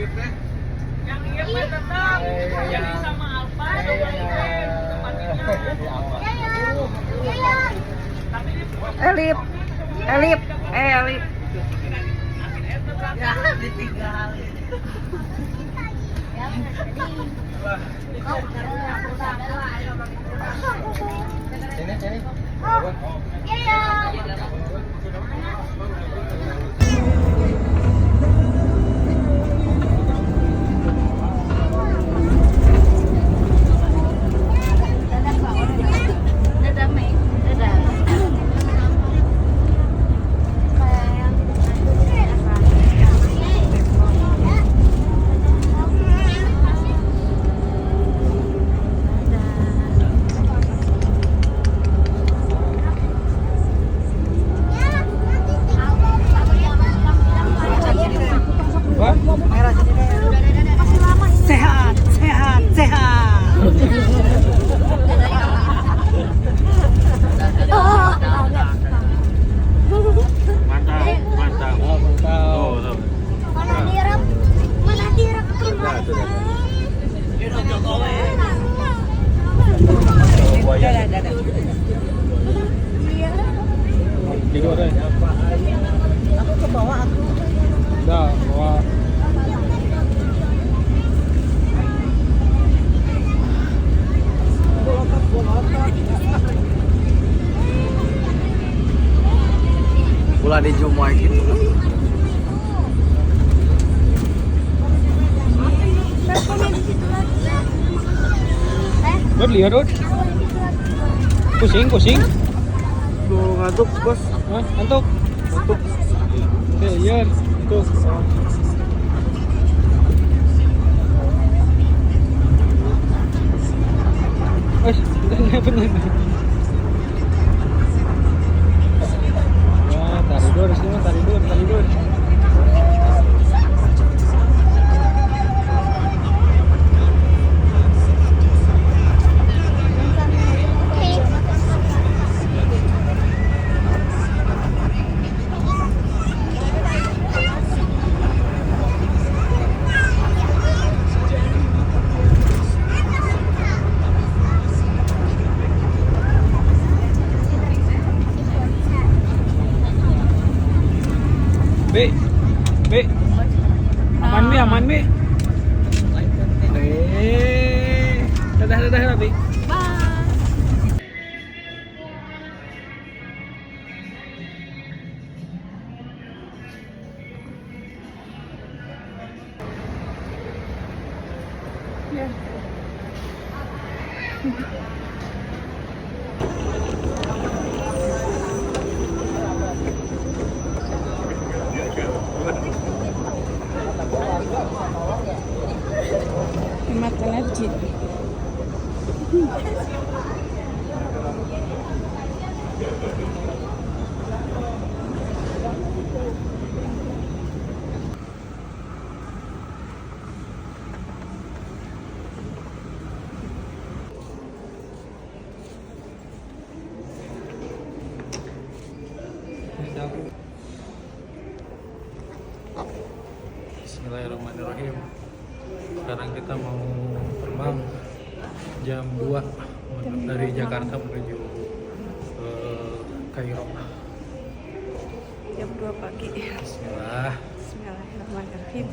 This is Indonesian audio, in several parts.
Yang iya tetap sama Alfa Elip, Elip, Elip. ya ditinggal. Sini. Sehat, sehat, sehat. Mantap. Tuh. Mana dirap Tidur deh. Aku ke bawah aku. Udah, bawa. Pula di Jumoy gitu. Dud, lihat Dud. Pusing. Tuh ngantuk bos. Hah? Ngantuk. Oke, iya. Tuh. Bener. Wah, tarik dulu. B. Aman Mi. Dadah, Bi. Hemat energi. Bismillahirrahmanirrahim. Sekarang kita mau terbang jam 2 dari Jakarta menuju Kairo. Jam 2 pagi. Bismillah. Bismillahirrahmanirrahim.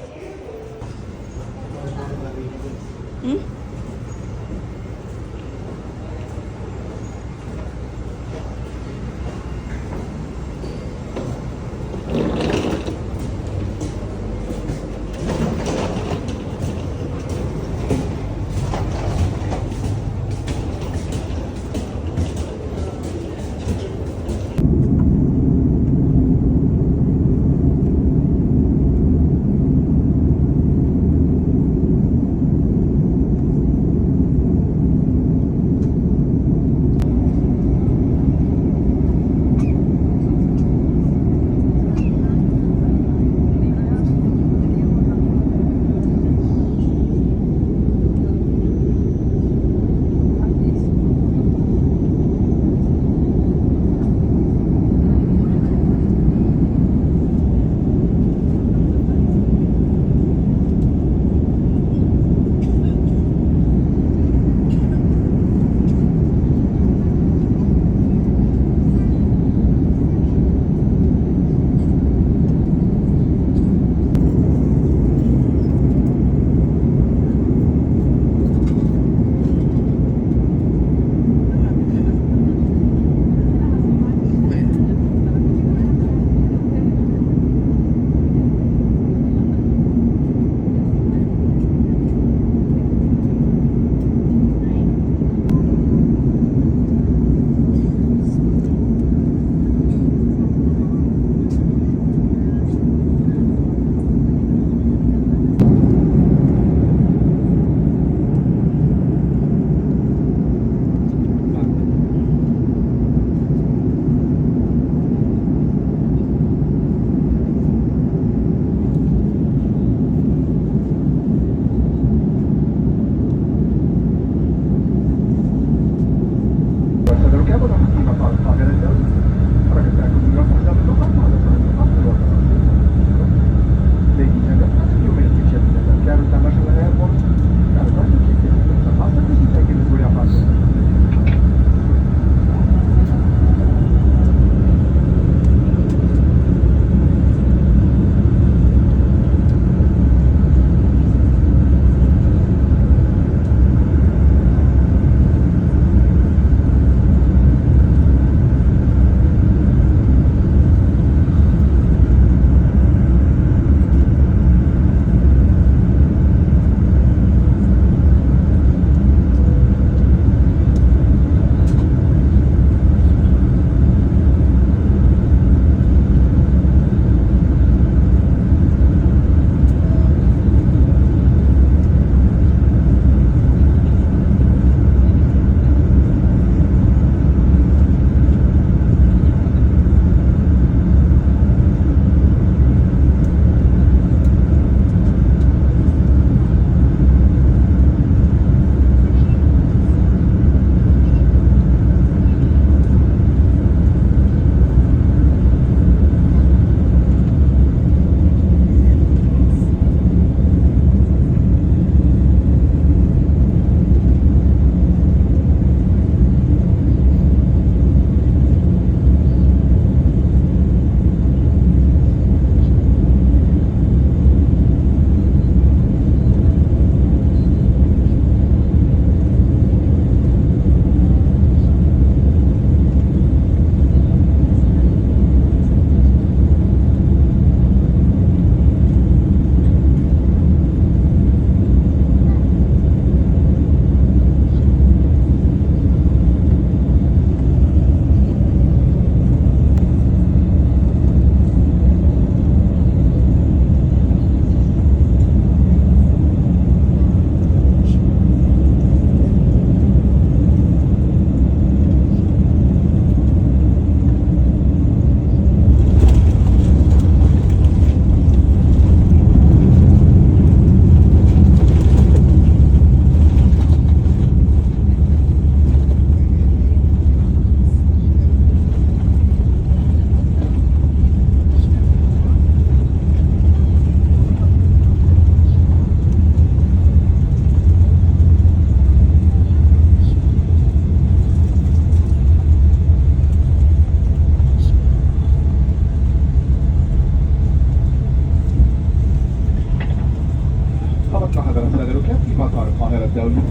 المملكة في مطار القاهرة الدولي.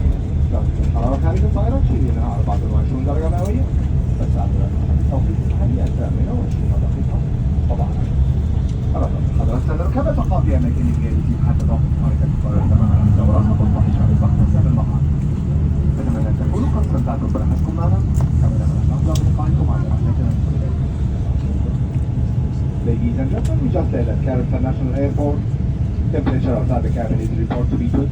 درجة الحرارة خارج الطائرة تشير إلى 24 درجة مئوية. الساعة التوقيت الحالي 8:20 طبعا. حضرتك المركبة تقع في أماكن الجالسين حتى ضغط حركة القاهرة تماما عن الدوران وتطلع شهر البحر في المقعد. أتمنى أن تكونوا قد استمتعتم برحلتكم معنا. كما نتمنى بلقائكم على رحلتنا. Ladies and gentlemen, we just landed at Cairo International Airport. Temperature outside the cabin is reported to be 20.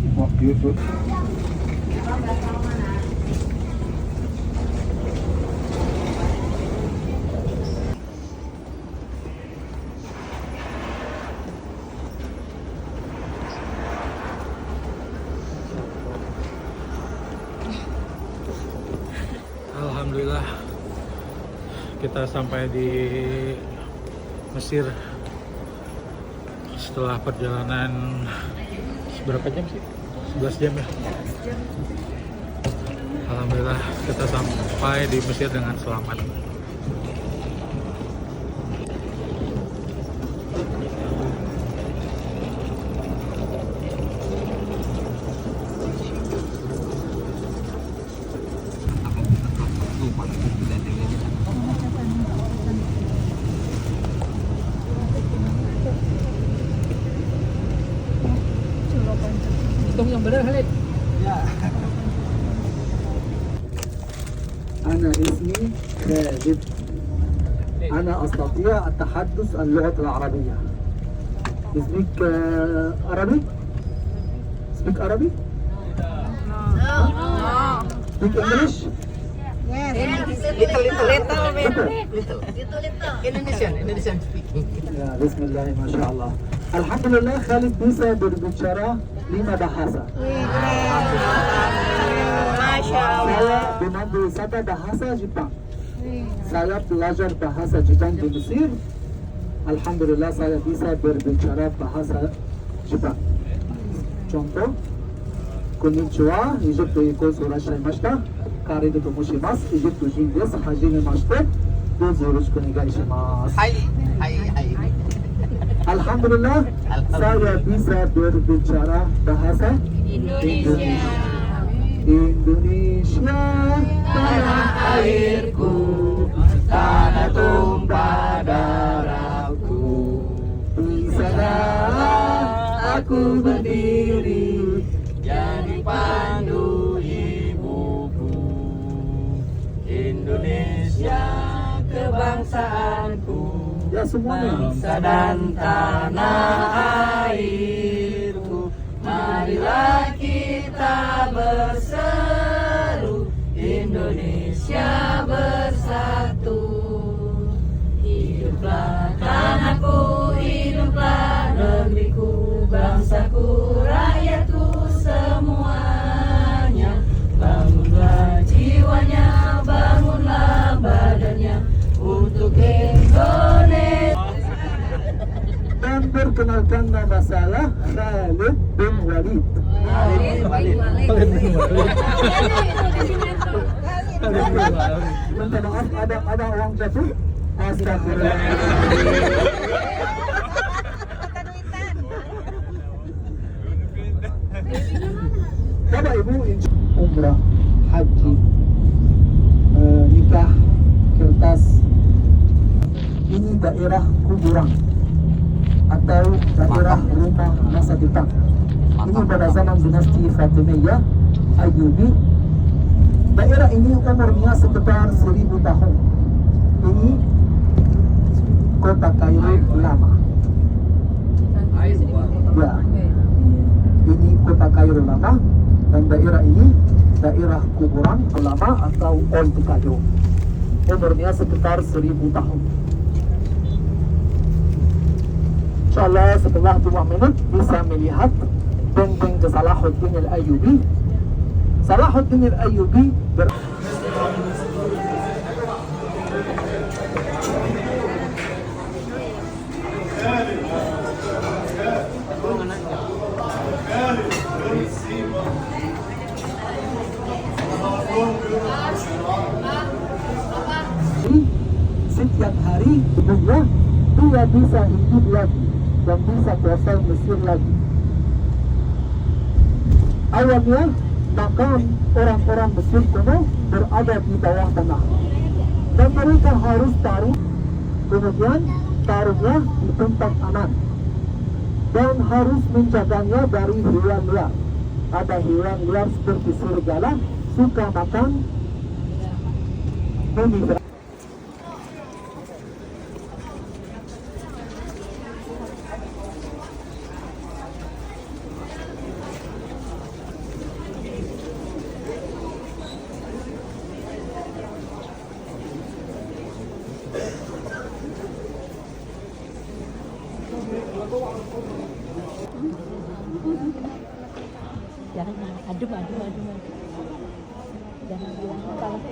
Alhamdulillah kita sampai di Mesir setelah perjalanan berapa jam sih? 11 jam ya. Alhamdulillah kita sampai di Mesir dengan selamat. Yang benar Khalid. Ya. أنا اسمي خالد. أنا أستطيع التحدث اللغة العربية. اسمك عربي؟ Speak Arabic? Speak English? Indonesian speaking. Ya, Bismillah, Masya Allah. Alhamdulillah, Khalid bisa berbicara 5 bahasa. Saya memandu 1 bahasa Jepang. Saya belajar bahasa Jepang di Mesir. Alhamdulillah, saya bisa berbicara bahasa Jepang. Contoh, Konnichiwa, Egypto iko surashaimashita. Karido to moshimasu. Egypto jin desu. Hajimemashite. Dozo yoroshiku onegai shimasu. Hai. Alhamdulillah, saya bisa berbicara bahasa Indonesia. Indonesia, tanah airku, tanah tumpah darahku. Di sana aku berdiri, jadi pandu ibuku. Indonesia, kebangsaanku. Ya semuanya. Bangsa dan tanah airku, marilah kita berseru, Indonesia bersatu. Hiduplah tanahku, hiduplah negeriku, bangsaku, rakyatku semuanya. Bangunlah jiwanya, bangunlah badannya untuk Indonesia. Dan perkenalkan nama saya Khalid bin Walid. Minta maaf, ada orang jatuh. Astagfirullah. Bapak Ibu, umrah, haji, nikah, kertas. Ini daerah kuburan atau daerah rumah masa depan. Ini pada zaman dinasti Fatimiyah Ayyubi. Daerah ini umurnya sekitar 1000 tahun. Ini kota Kairo lama. Ya, ini kota Kairo lama dan daerah ini daerah kuburan lama atau Old Cairo. Umurnya sekitar 1000 tahun. Insyaallah setelah 2 menit bisa melihat benteng Salahuddin Al-Ayyubi. Salahuddin Al-Ayyubi setiap hari sebenarnya dia bisa hidup lagi dan bisa kuasai Mesir lagi. Awalnya makam orang-orang Mesir kuno berada di bawah tanah dan mereka harus taruh, kemudian taruhnya di tempat aman dan harus menjaganya dari hewan liar. Ada hewan liar seperti serigala suka makan mumi. Jangan adem. Jangan bilang kalau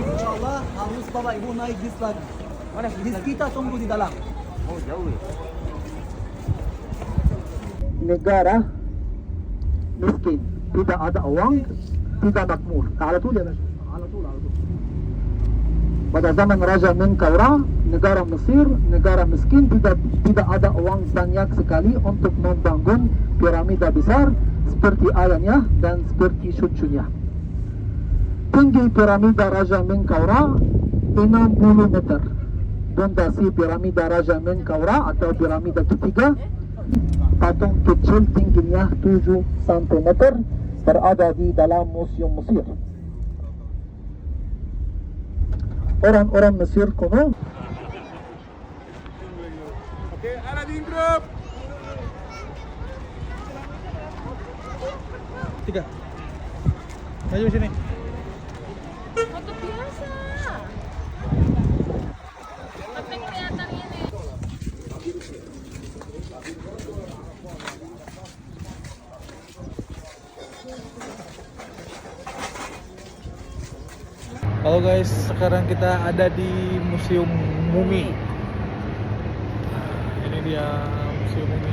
Insyaallah harus Bapak Ibu naik bis lagi. Bis kita tunggu di dalam. Oh, jauh ya. Negara miskin, tidak ada uang, tidak makmur. Ala tul ya, ala tul. Pada zaman Raja Menkaura, negara Mesir, negara miskin, tidak ada uang banyak sekali untuk membangun piramida besar seperti ayahnya dan seperti cucunya. Tinggi piramida Raja Menkaura 60 meter. Pondasi piramida Raja Menkaura atau piramida ketiga, patung kecil tingginya 7 cm berada di dalam Museum Mesir. Orang-orang Mesir kuno. Oke, Aladin Group. 3. Maju sini. foto biasa. Tapi kelihatan ini. Halo guys, sekarang kita ada di Museum Mumi. Ini dia Museum Mumi.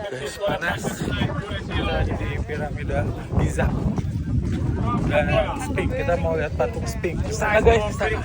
Guys, panas. Kita lagi di piramida Giza dan Sphinx. Kita mau lihat patung Sphinx. Sana guys, sana.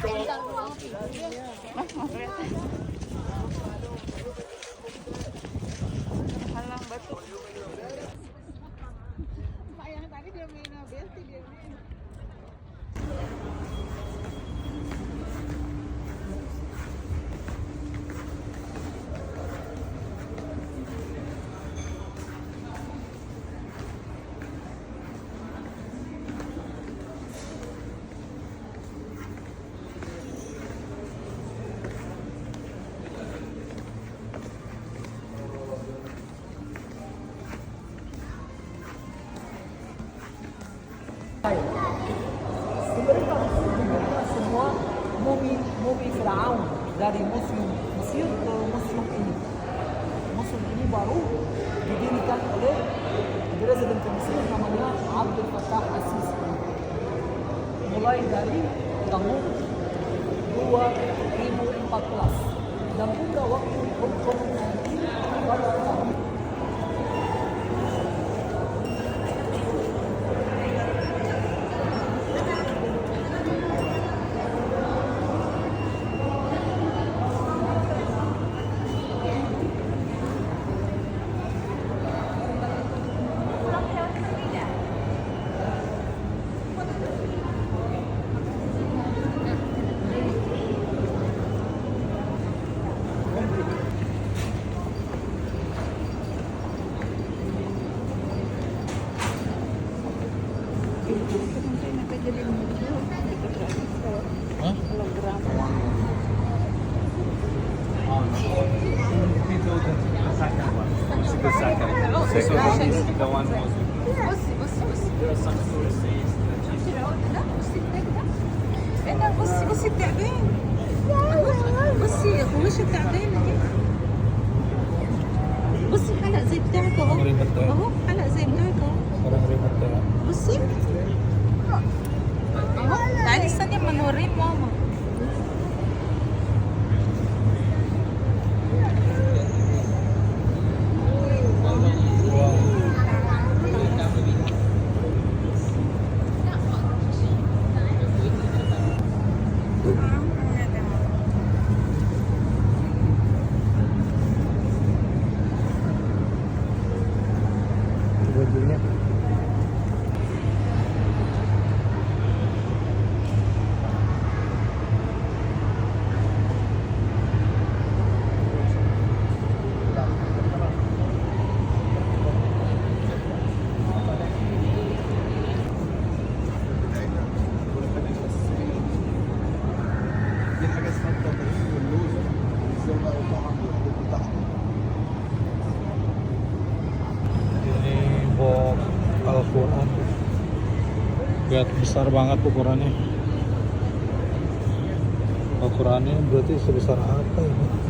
Mereka mengunjungi semua mumi Firaun dari Museum Mesir ke museum ini. Museum ini baru didirikan oleh Presiden Mesir namanya Abdul Fattah al-Sisi. Mulai dari tahun 2014 dan juga waktu COVID-19 pada tahun بصي التعبان بصي قماش التعبان بصي حلق زي بتاعك اهو اهو حلق زي بتاعك اهو bajunya. دي حاجه اسمها التطريز واللوز الزرقاء وطعم بتاعها. Ini box Al-Quran. Lihat besar banget ukurannya. Al-Qurannya berarti sebesar apa ini?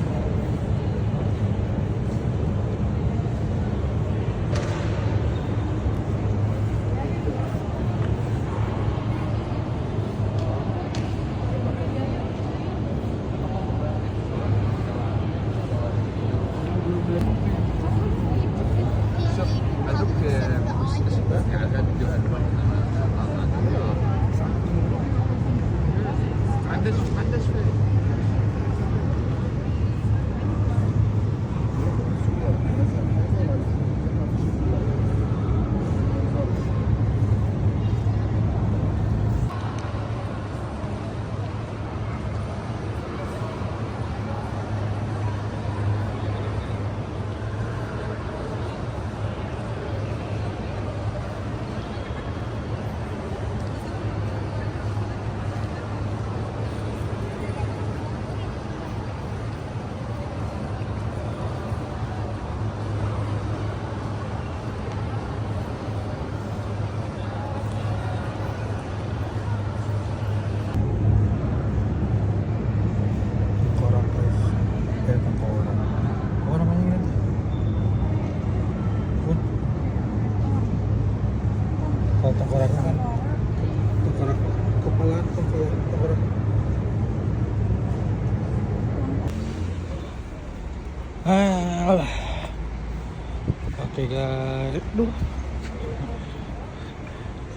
Tengkorak guys. Tengkorak. Apa namanya ini? Pun. Kalau tengkoraknya kan tengkorak kepala, tengkorak. Alah. Oke guys. Duh.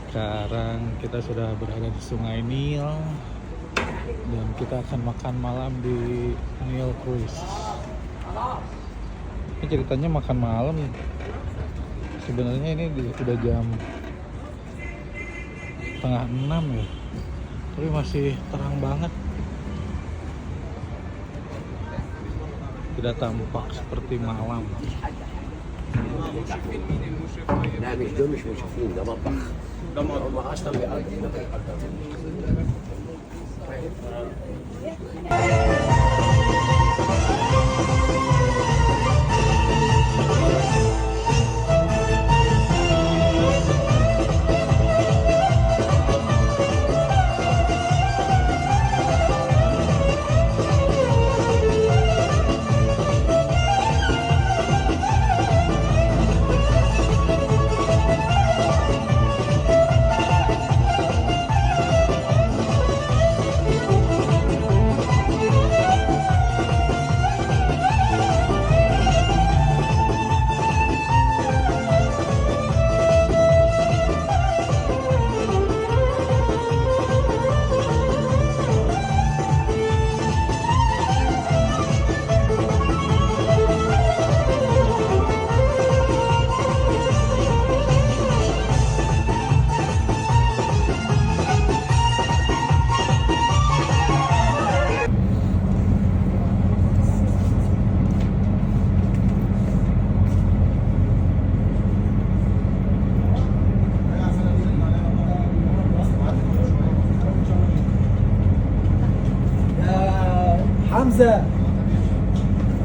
Sekarang kita sudah berada di Sungai Nil dan kita akan makan malam di Nil Cruise. Ini ceritanya makan malam. Sebenarnya ini udah jam 5:30 ya, tapi masih terang banget. Tidak tampak seperti malam. لا مش دول مش مشوفين ده مطبخ هم اصلا بيقضوا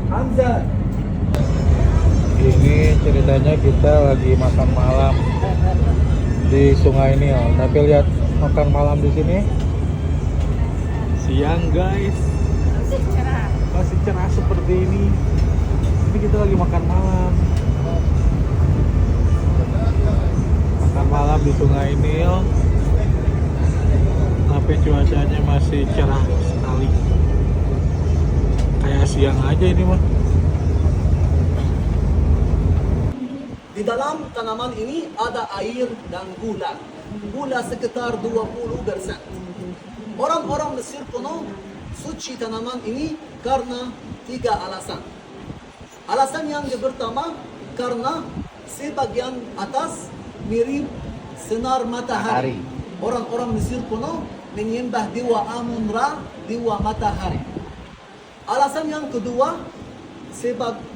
Hamza. Ini ceritanya kita lagi makan malam di Sungai Nil. Tapi lihat makan malam di sini siang guys, masih cerah seperti ini. Ini kita lagi makan malam. Makan malam di Sungai Nil. Tapi cuacanya masih cerah sekali. Kayak siang aja ini mah. Di dalam tanaman ini ada air dan gula. Gula sekitar 20%. Orang-orang Mesir kuno suci tanaman ini karena 3 alasan. Alasan yang pertama karena sebagian atas mirip sinar matahari. Orang-orang Mesir kuno menyembah dewa Amun-Ra, dewa matahari. Alasan yang kedua,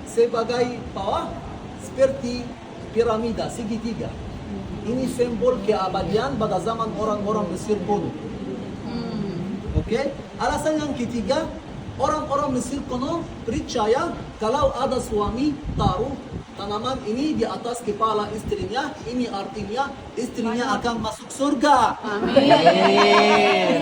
sebagai bawah seperti piramida segitiga. Ini simbol keabadian pada zaman orang-orang Mesir kuno. Oke? Alasan yang ketiga, orang-orang Mesir kuno percaya kalau ada suami taruh tanaman ini di atas kepala istrinya, ini artinya istrinya akan masuk surga. Amin.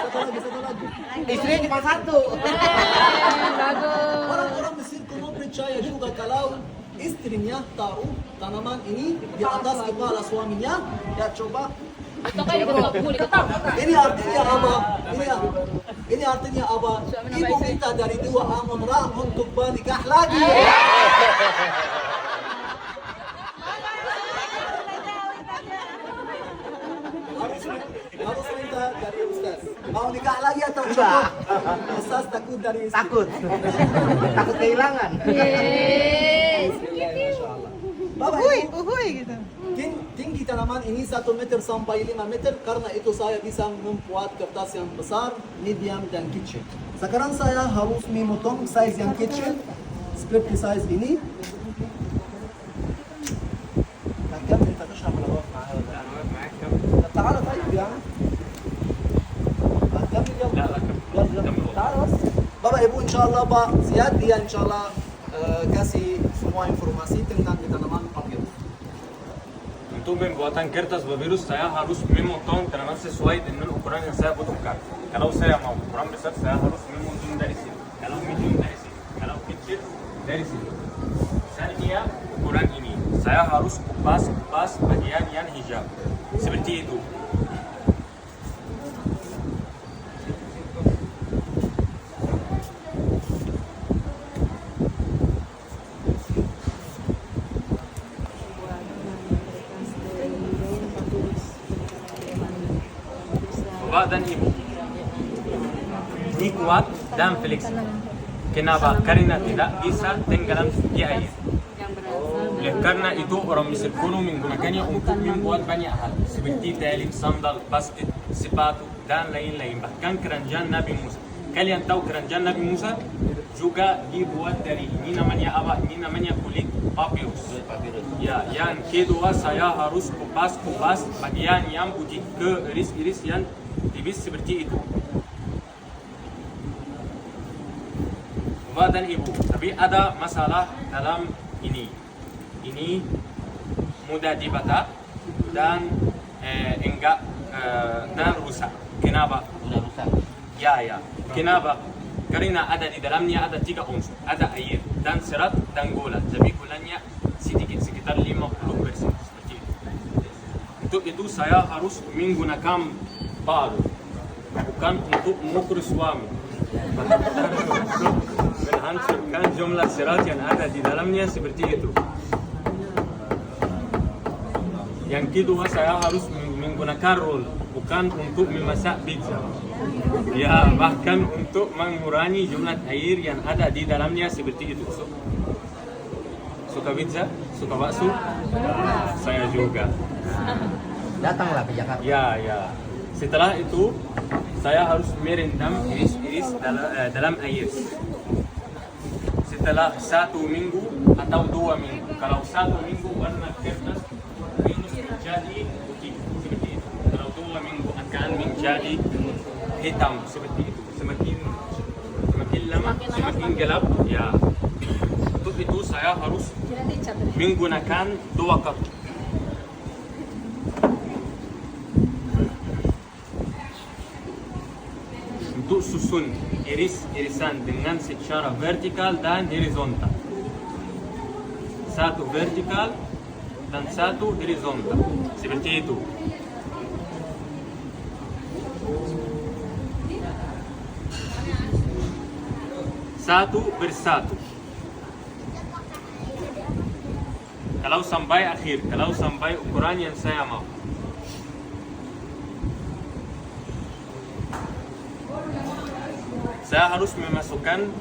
Satu lagi. Istrinya cuma satu. Bagus. Orang-orang Mesir kuno percaya juga kalau istrinya taruh tanaman ini di atas kepala suaminya. Ya coba. Ini artinya apa? Ini artinya apa? Ibu minta dari dua Amun-Ra untuk menikah lagi. Harus minta dari Ustaz. Mau nikah lagi atau cukup? Ustaz takut dari istri. Takut kehilangan. Bapak Ibu, tinggi tanaman ini 1 meter sampai 5 meter karena itu saya bisa membuat kertas yang besar, medium dan kecil. Sekarang saya harus memotong size yang kecil seperti size ini. تعال طيب يا Bapak Ibu insyaallah Pak Ziyad dia insyaallah kasih semua informasi tentang tanaman papyrus. Untuk pembuatan kertas papirus saya harus memotong tanaman sesuai dengan ukuran yang saya butuhkan. Kalau saya mau ukuran besar saya harus memotong dari sini. Kalau medium dari sini. Kalau kecil dari sini. Saya ukuran ini. Saya harus kupas bagian yang hijau. Seperti itu. Bapak dan Ibu, ini kuat dan fleksibel. Kenapa? Karena tidak bisa tenggelam di air. Oleh karena itu orang Mesir kuno menggunakannya untuk membuat banyak hal seperti tali, sandal, basket, sepatu dan lain-lain. Bahkan keranjang Nabi Musa. Kalian tahu keranjang Nabi Musa juga dibuat dari ini namanya apa? Ini namanya kulit papyrus. Ya, yang kedua saya harus kupas bagian yang putih ke iris-iris yang tipis seperti itu. Bapak dan Ibu, tapi ada masalah dalam ini. Ini mudah dibakar dan enggak dan rusak. Kenapa? Udah rusak. Ya. Kenapa? Karena ada di dalamnya ada 3 unsur. Ada air dan serat dan gula. Jadi gulanya sedikit sekitar 50% seperti itu. Untuk itu saya harus menggunakan palu, bukan untuk mengukur suami. Menghancurkan jumlah serat yang ada di dalamnya seperti itu. Yang kedua saya harus menggunakan roll, bukan untuk memasak pizza. Ya, bahkan untuk mengurangi jumlah air yang ada di dalamnya seperti itu. Suka pizza? Suka bakso? Saya juga. Datanglah ke Jakarta. Ya. Setelah itu saya harus merendam iris-iris dalam air. Setelah 1 minggu atau 2 minggu. Kalau 1 minggu warna kertas menjadi putih seperti itu. Kalau 2 minggu akan menjadi hitam seperti itu. Semakin lama semakin gelap. Ya. Untuk itu saya harus menggunakan 2 kartu. Untuk susun iris-irisan dengan secara vertikal dan horizontal. 1 vertikal dan 1 horizontal. Seperti itu. Satu bersatu. Kalau sampai akhir, kalau sampai ukuran yang saya mau. Saya harus memasukkan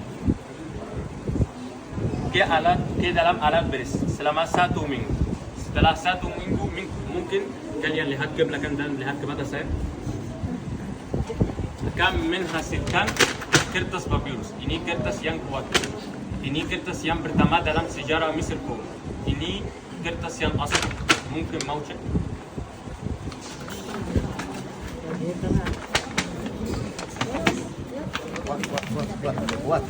ke dalam alat beres selama 1 minggu. Setelah 1 minggu mungkin kalian lihat ke belakang dan lihat ke mata saya akan menghasilkan kertas papyrus. Ini kertas yang kuat. Ini kertas yang pertama dalam sejarah Mesir kuno. Ini kertas yang asli. Mungkin mau cek? Kuat.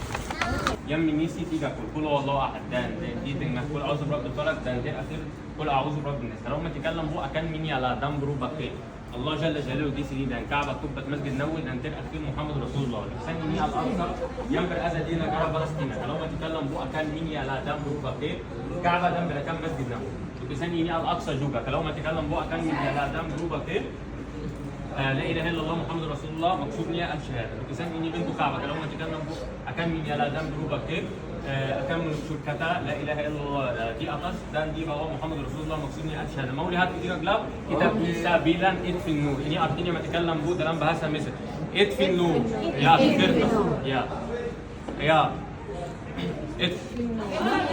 Yang mengisi 3 kul wallahu ahad dan di tengah kul a'udzu birabbil falaq dan di akhir kul a'udzu birabbin nas. Kalau menتكلم هو akan mini ala dam berubah ke Allah Jalla Jalaluhu di sini dan Ka'bah Qubbat Masjid Nabawi dan di akhir Muhammad Rasulullah. Kesan ini al-Aqsa yang berada di negara Palestina. Kalau menتكلم هو akan mini ala dam berubah ke Ka'bah dan belakang Masjid Nabawi. Kesan ini al-Aqsa juga. Kalau menتكلم هو akan mini ala dam berubah ke لا إله إلا الله محمد رسول الله مقصودnya الشهادة. Lukisan ini bentuk Ka'bah. Kalau menunjukkan akan menyalakan berubah ke akan menutur kata La ilaha illallah di atas dan di bawah Muhammad Rasulullah maksudnya al-syahadah. Mau lihat video gelap? Kita bisa bilang Itfin Nur. Ini artinya menتكلم bu dalam bahasa Mesir. Itfin Nur. Ya, kertas. Ya.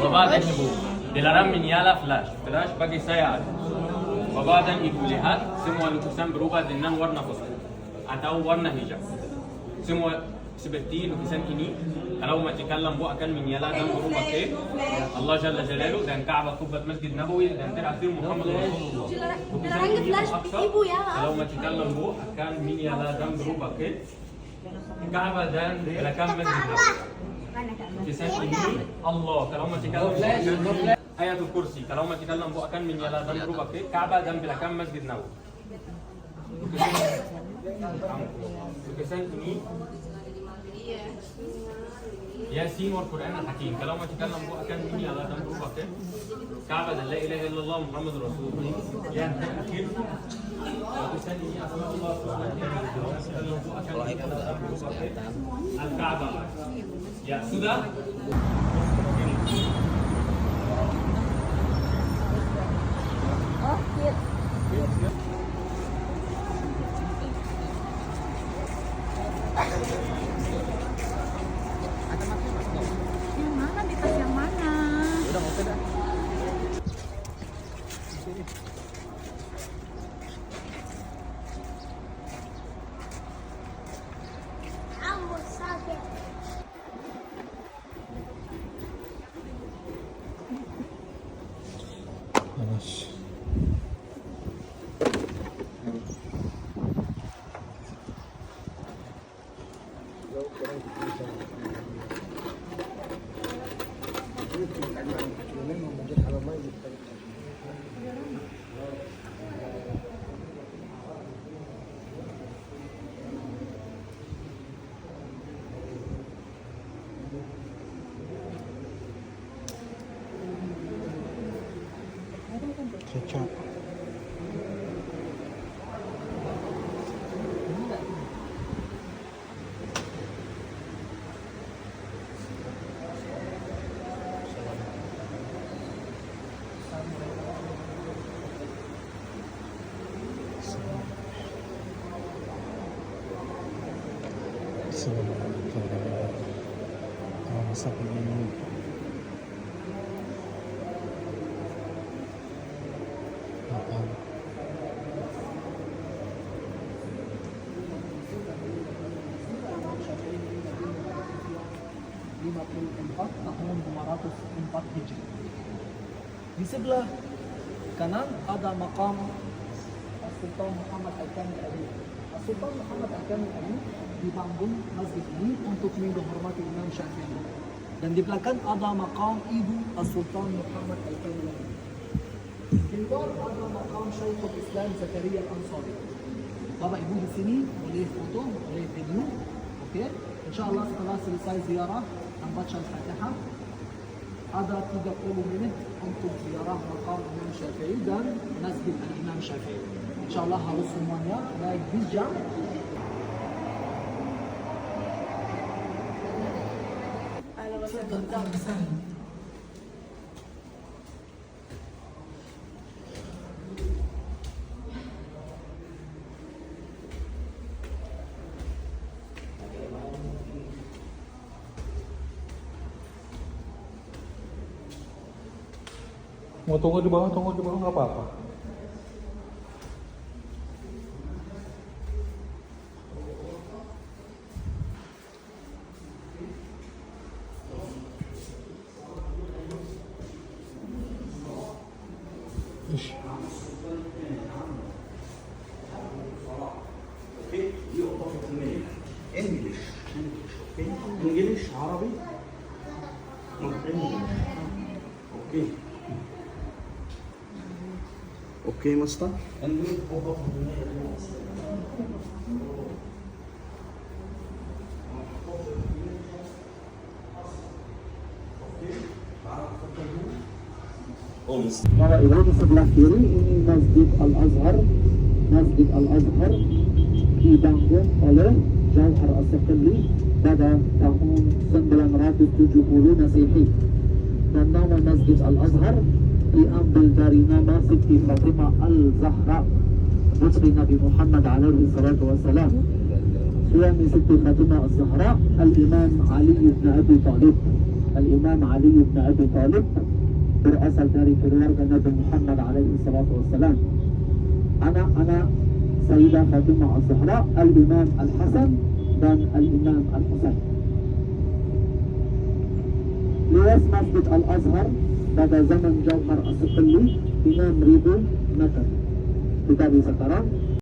Wabada bu. Dilarang menyala flash. Flash bagi saya Babadan ibu lihat semua lukisan berubah dengan warna khusus atau warna hijau. Semua seperti lukisan ini kalau menتكلم bu akan menyala dan berubah ke Allah Jalla Jalaluhu dan Ka'bah Qubbat Masjid Nabawi dan terakhir Muhammad Rasulullah. Lukisan ini kalau menتكلم bu akan menyala dan berubah ke Ka'bah dan belakang Masjid Nabawi. Lukisan ini Allah kalau menتكلم Ayatul Kursi. Kalau menتكلم bu akan menyala dan berubah ke Ka'bah dan belakang Masjid Nabawi. Lukisan ini Yasin wal Quran al-Hakim. Kalau menتكلم bu akan menyala dan berubah ke Ka'bah dan La ilaha illallah Muhammad Rasulullah. Yang terakhir lukisan ini Asmaullah Subhanahu wa taala bu akan menyala dan berubah ke Al-Ka'bah. Ya, sudah. Oh, cute. Yang mana di tas yang mana? Udah oke dah. Kecap. tahun 204 Hijri. Di sebelah kanan ada makam Sultan Muhammad Al-Kamil Ali. Sultan Muhammad Al-Kamil Ali dibangun masjid ini untuk menghormati Imam Syafi'i. Dan di belakang ada makam ibu Sultan Muhammad Al-Kamil Ali. Di luar ada makam Syekhul Islam Zakaria Al-Ansari. Bapak Ibu di sini boleh foto, boleh video. Okey. InsyaAllah setelah selesai ziarah dan baca Al-Fatihah, ada 30 minit untuk ziarah makam Imam Syafi'i dan Masjid Imam Syafi'i. InsyaAllah harus semuanya naik bis jam. Mau tunggu di bawah nggak apa-apa. Ish. English. Okay. English, عربي. Okay. Okay, Master. Kalau ini di sebelah kiri ini Masjid Al-Azhar. Masjid Al-Azhar dibangun oleh Jauhar As-Saqali pada tahun 970 Masehi. Dan nama Masjid Al-Azhar diambil dari nama Siti Fatimah Al-Zahra, putri Nabi Muhammad alaihi salatu wassalam. Suami Siti Fatimah Al-Zahra Al-Imam Ali ibn Abi Talib. Al-Imam Ali ibn Abi Talib berasal dari keluarga Nabi Muhammad alaihi salatu wassalam. Anak-anak Sayyidah Fatimah Al-Zahra Al-Imam Al-Hasan dan Al-Imam Al-Husain. Luas Masjid Al-Azhar pada zaman Jauhar As-Saqali 6.000 meter. Tetapi sekarang